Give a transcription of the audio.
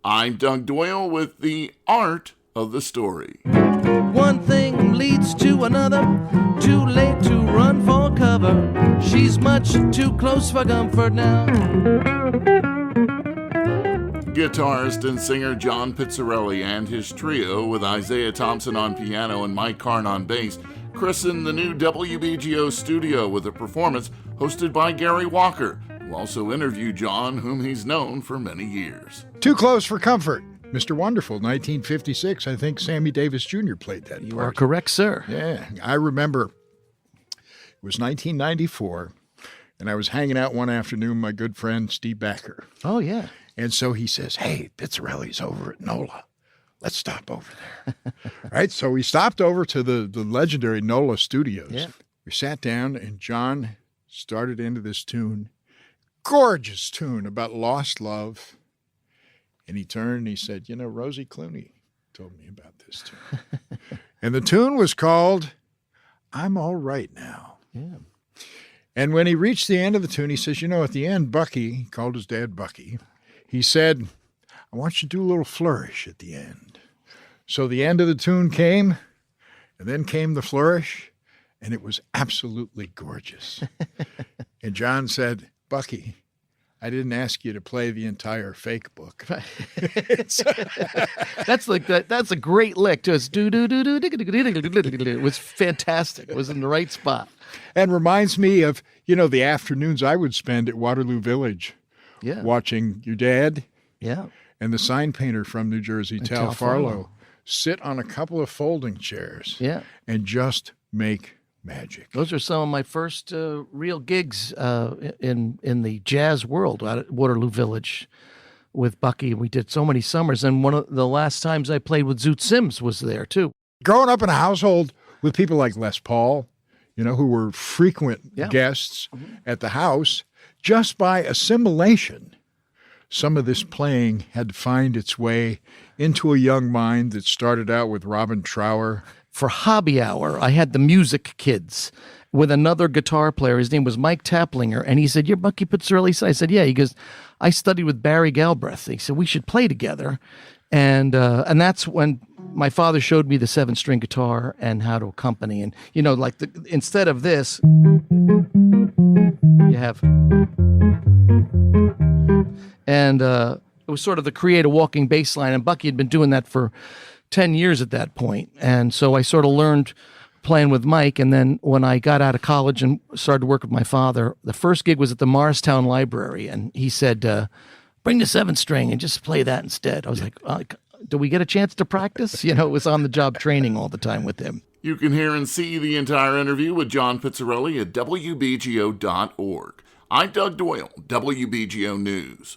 I'm Doug Doyle with the art of the story. One thing leads to another, too late to run for cover. She's much too close for comfort now. Guitarist and singer John Pizzarelli and his trio, with Isaiah Thompson on piano and Mike Karn on bass, christened the new WBGO studio with a performance hosted by Gary Walker, who also interviewed John, whom he's known for many years. Too Close for Comfort. Mr. Wonderful, 1956. I think Sammy Davis Jr. played that part. You are correct, sir. Yeah, I remember it was 1994, and I was hanging out one afternoon with my good friend Steve Backer. Oh, yeah. And so he says, hey, Pizzarelli's over at NOLA. Let's stop over there. Right? So we stopped over to the legendary NOLA studios. Yeah. We sat down, and John started into this tune, gorgeous tune about lost love. And he turned and he said, you know, Rosie Clooney told me about this tune. And the tune was called I'm All Right Now. Yeah. And when he reached the end of the tune, he says, you know, at the end, Bucky, he called his dad Bucky, he said, I want you to do a little flourish at the end. So the end of the tune came, and then came the flourish, and it was absolutely gorgeous. And John said, Bucky, I didn't ask you to play the entire fake book. That's like that. That's a great lick. Just do do do do. It was fantastic. It was in the right spot. And reminds me of, you know, the afternoons I would spend at Waterloo Village, Yeah. watching your dad Yeah. and the sign painter from New Jersey, Tal Tal Farlow, Farlow. sit on a couple of folding chairs Yeah. and just make magic. Those are some of my first real gigs in the jazz world out at Waterloo Village with Bucky. We did so many summers, and one of the last times I played with Zoot Sims was there too. Growing up in a household with people like Les Paul, you know, who were frequent Yeah. guests at the house, just by assimilation, some of this playing had to find its way into a young mind that started out with Robin Trower. For hobby hour, I had the Music Kids with another guitar player. His name was Mike Taplinger, and he said, "You're Bucky Pizzarelli?" I said, "Yeah." He goes, "I studied with Barry Galbraith." He said, "We should play together," and that's when my father showed me the 7-string guitar and how to accompany. And you know, like instead of this, you have, and it was sort of the create a walking bass line. And Bucky had been doing that for 10 years at that point. And so I sort of learned playing with Mike. And then when I got out of college and started to work with my father, the first gig was at the Morristown Library. And he said, bring the 7-string and just play that instead. I was like, do we get a chance to practice? You know, it was on the job training all the time with him. You can hear and see the entire interview with John Pizzarelli at WBGO.org. I'm Doug Doyle, WBGO News.